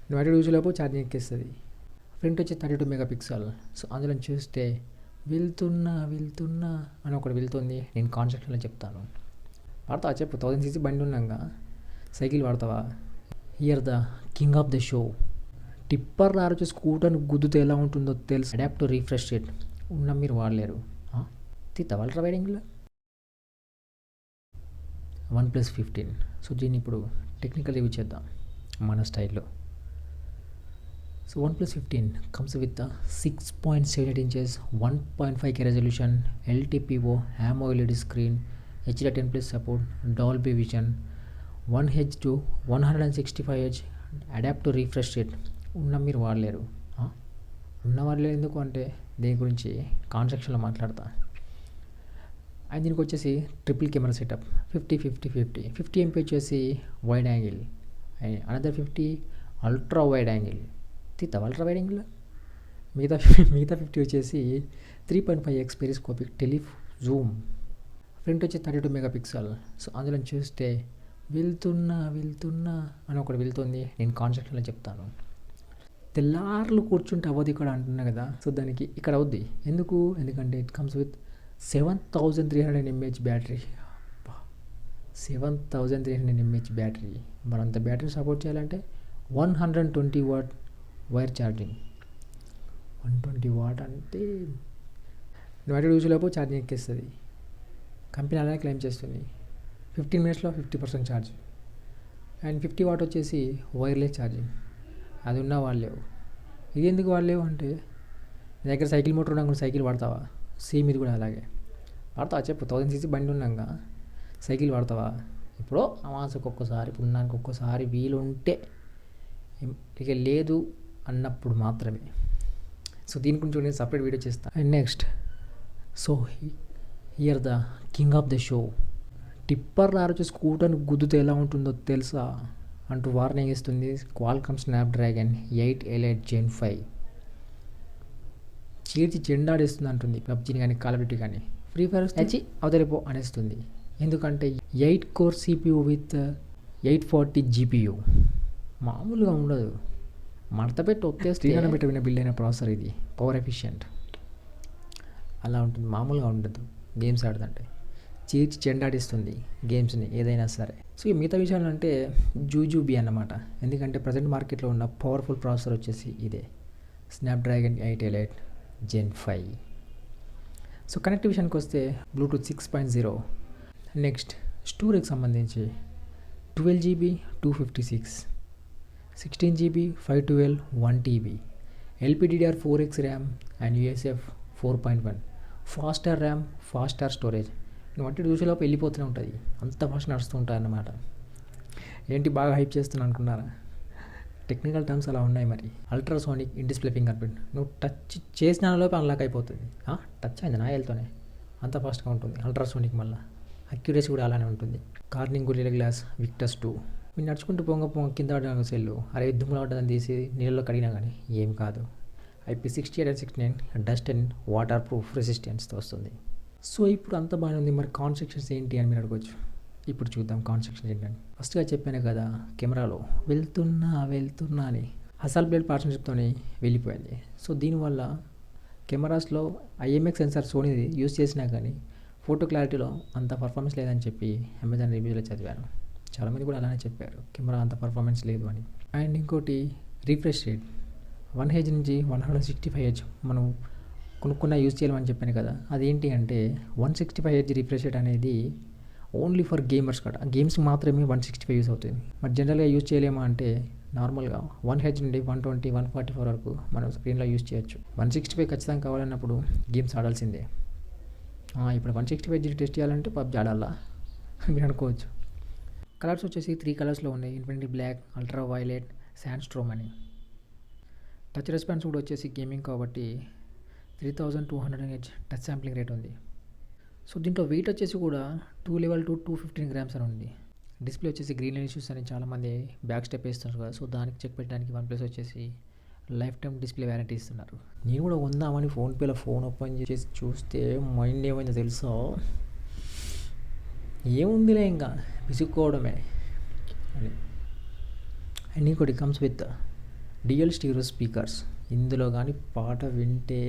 నువ్వు అటు చూసేలోపు ఛార్జింగ్ ఎక్కిస్తుంది. ఫ్రంట్ వచ్చి 32 మెగాపిక్సెల్. సో అందులో చూస్తే వెళ్తున్నా వెళ్తున్నా అని ఒకటి వెళ్తుంది. నేను కాన్స్ట్రక్షన్లో చెప్తాను. వాడతావా చెప్పు? 1000cc బండి ఉన్నాక సైకిల్ వాడతావా? Here the king of the show. Tipper lorry వచ్చి స్కూటర్ని గుద్దుతో ఎలా ఉంటుందో తెలుసు. అడాప్ట్ టు రిఫ్రెష్ రేట్ ఉన్న మీరు వాడలేరు. తీతావా అల్ట్రా వైడింగ్లో? OnePlus 15. సో దీన్ని ఇప్పుడు టెక్నికల్ రివ్యూ చేద్దాం మన స్టైల్లో. So OnePlus 15 comes with a 6.78 inches 1.5K resolution LTPO AMOLED screen, HDR10+ support, Dolby Vision, 1Hz to 165Hz adapt to refresh rate ఉన్న మీరు వాడలేరు. ఉన్నవాళ్ళే ఎందుకు అంటే దీని గురించి కాన్స్ట్రక్షన్లో మాట్లాడతా. అండ్ దీనికి వచ్చేసి ట్రిపుల్ కెమెరా సెటప్ 50 MP వచ్చేసి wide angle and another 50 ultra wide angle. తీతావా అల్ట్రా వైడ్ యాంగిల్? మిగతా 50 వచ్చేసి 3.5x పెరిస్కోపిక్ జూమ్. ఫ్రంట్ వచ్చి 32 మెగాపిక్సెల్. సో అందులో చూస్తే వెళ్తున్నా వెళ్తున్నా అని ఒకటి వెళ్తుంది. నేను కాన్స్ట్రక్షన్లో చెప్తాను. తెల్లార్లు కూర్చుంటే అవ్వదు ఇక్కడ అంటున్నా కదా. సో దానికి ఇక్కడ అవుద్ది. ఎందుకంటే it comes with 7300 mAh battery. 7300 mAh battery. మరి అంత బ్యాటరీ సపోర్ట్ చేయాలంటే 120 వాట్ వైర్ ఛార్జింగ్. 120 వాట్ అంటే నువ్వు అటు చూసేలోపు ఛార్జింగ్ ఎక్కిస్తుంది. కంపెనీ అలానే క్లెయిమ్ చేస్తుంది. 15 minutesలో 50% ఛార్జ్. అండ్ 50 వాట్ వచ్చేసి వైర్లెస్ ఛార్జింగ్. అది ఉన్న వాళ్ళేవు. ఇది ఎందుకు వాళ్ళేవు అంటే నీ దగ్గర సైకిల్ మోటార్ ఉన్నాక సైకిల్ వాడతావా? సేమ్ ఇది కూడా అలాగే. వాడతావా చెప్పు? 1000cc బండి ఉన్నాక సైకిల్ వాడతావా? ఇప్పుడు అమాసకు ఒక్కసారి, పుణ్యానికి ఒక్కసారి వీలుంటే, ఇక లేదు అన్నప్పుడు మాత్రమే. సో దీని గురించి నేను సపరేట్ వీడియో చేస్తాను. And next, so here the king of the show. Tipper lorry వచ్చి స్కూటర్ని గుద్దుతో ఎలా ఉంటుందో తెలుసా అంటూ వార్నింగ్ ఇస్తుంది క్వాల్కామ్ స్నాప్డ్రాగన్ 8 Elite Gen 5. చీర్చి చెండాడేస్తుంది అంటుంది పబ్జీని కానీ కాల్ ఆఫ్ డ్యూటీ కానీ. ఫ్రీ ఫైర్ వచ్చి అవతలిపో అనేస్తుంది. ఎందుకంటే 8 core CPU విత్ 840 GPU. మామూలుగా ఉండదు. మడత పెట్టి ఒత్తేస్తే పెట్టిన బిల్డ్ అయిన ప్రాసెసర్ ఇది. పవర్ ఎఫిషియంట్ అలా ఉంటుంది. మామూలుగా ఉండదు. గేమ్స్ ఆడుతుంటే చీర్చి చెండాడిస్తుంది గేమ్స్ని ఏదైనా సరే. సో ఈ మిగతా విషయాలు అంటే జూజూబీ అన్నమాట. ఎందుకంటే ప్రజెంట్ మార్కెట్లో ఉన్న పవర్ఫుల్ ప్రాసెసర్ వచ్చేసి ఇదే, Snapdragon 8 Elite Gen 5. So connective విషయానికి వస్తే బ్లూటూత్ 6.0. నెక్స్ట్ స్టోరేజ్కి సంబంధించి 12GB 256, 16GB 512 1TB, LPDDR4X RAM and USF 4.1, faster RAM, faster storage. నువ్వు అంటే చూసేలోపు వెళ్ళిపోతూనే ఉంటుంది. అంత ఫాస్ట్ నడుస్తూ ఉంటుంది అన్నమాట. ఏంటి బాగా హైప్ చేస్తున్నా అనుకున్నారా? టెక్నికల్ టర్మ్స్ అలా ఉన్నాయి మరి. Ultrasonic in display finger print. నువ్వు టచ్ చేసిన లోపే అన్లాక్ అయిపోతుంది. టచ్ అయింది నా ఏల్తోనే. అంత ఫాస్ట్గా ఉంటుంది అల్ట్రాసోనిక్. మళ్ళీ అక్యురసీ కూడా అలానే ఉంటుంది. Corning Gorilla Glass Victus 2. మీరు నడుచుకుంటూ పొంగ కింద పడ్డ సెల్లు అరే దుమ్ములు పడ్డదని తీసి నీళ్ళలో కడిగినా కానీ ఏం కాదు. IP68 and 69 dust and water proof రెసిస్టెన్స్తో వస్తుంది. సో ఇప్పుడు అంత బాగానే ఉంది. మరి కాన్స్ట్రక్షన్స్ ఏంటి అని మీరు అడగవచ్చు. ఇప్పుడు చూద్దాం కాన్స్ట్రక్షన్స్ ఏంటని. ఫస్ట్గా చెప్పాను కదా, కెమెరాలో వెళ్తున్నా అని అసల్ బ్లేడ్ పార్ట్నర్షిప్తోనే వెళ్ళిపోయింది. సో దీనివల్ల కెమెరాస్లో IMX సెన్సార్ సోనీది యూస్ చేసినా కానీ ఫోటో క్లారిటీలో అంత పర్ఫార్మెన్స్ లేదని చెప్పి అమెజాన్ రివ్యూలో చదివాను. చాలామంది కూడా అలానే చెప్పారు, కెమెరా అంత పర్ఫార్మెన్స్ లేదు అని. అండ్ ఇంకోటి రిఫ్రెష్ రేట్ 1Hz నుంచి 165Hz మనం కొనుక్కున్న యూజ్ చేయాలని చెప్పాను కదా. అదేంటి అంటే 165Hz రిఫ్రెష్ రేట్ అనేది ఓన్లీ ఫర్ గేమర్స్ కదా. గేమ్స్ మాత్రమే 165 యూస్ అవుతుంది. మరి జనరల్గా యూజ్ చేయలేమా అంటే నార్మల్గా 1Hz నుండి 120, 144 వరకు మనం స్క్రీన్లో యూజ్ చేయొచ్చు. 165 ఖచ్చితంగా కావాలన్నప్పుడు గేమ్స్ ఆడాల్సిందే. ఇప్పుడు 165Hz టెస్ట్ చేయాలంటే పబ్జీ ఆడాలా మీరు అనుకోవచ్చు. కలర్స్ వచ్చేసి 3 కలర్స్లో ఉన్నాయి. Infinity black, ultra violet, sandstorm అని. టచ్ రెస్పాన్స్ కూడా వచ్చేసి గేమింగ్ కాబట్టి 3200 Hz టచ్ శాంప్లింగ్ రేట్ ఉంది. సో దీంట్లో వెయిట్ వచ్చేసి కూడా 2 level to 215 grams అని ఉంది. డిస్ప్లే వచ్చేసి గ్రీన్ లైన్ ఇష్యూస్ అని చాలామంది బ్యాక్ స్టెప్ వేస్తున్నారు కదా. సో దానికి చెక్ పెట్టడానికి OnePlus వచ్చేసి లైఫ్ టైం డిస్ప్లే వ్యారంటీ ఇస్తున్నారు. నేను కూడా కొందామని ఫోన్పేలో ఫోన్ ఓపెన్ చేసి చూస్తే మైండ్ ఏమైందో తెలుసా, ఏముందిలే ఇంకా విసుక్కోవడమే అని. అండ్ ఇంకోటి comes with dual stereo speakers. ఇందులో కానీ పాట వింటే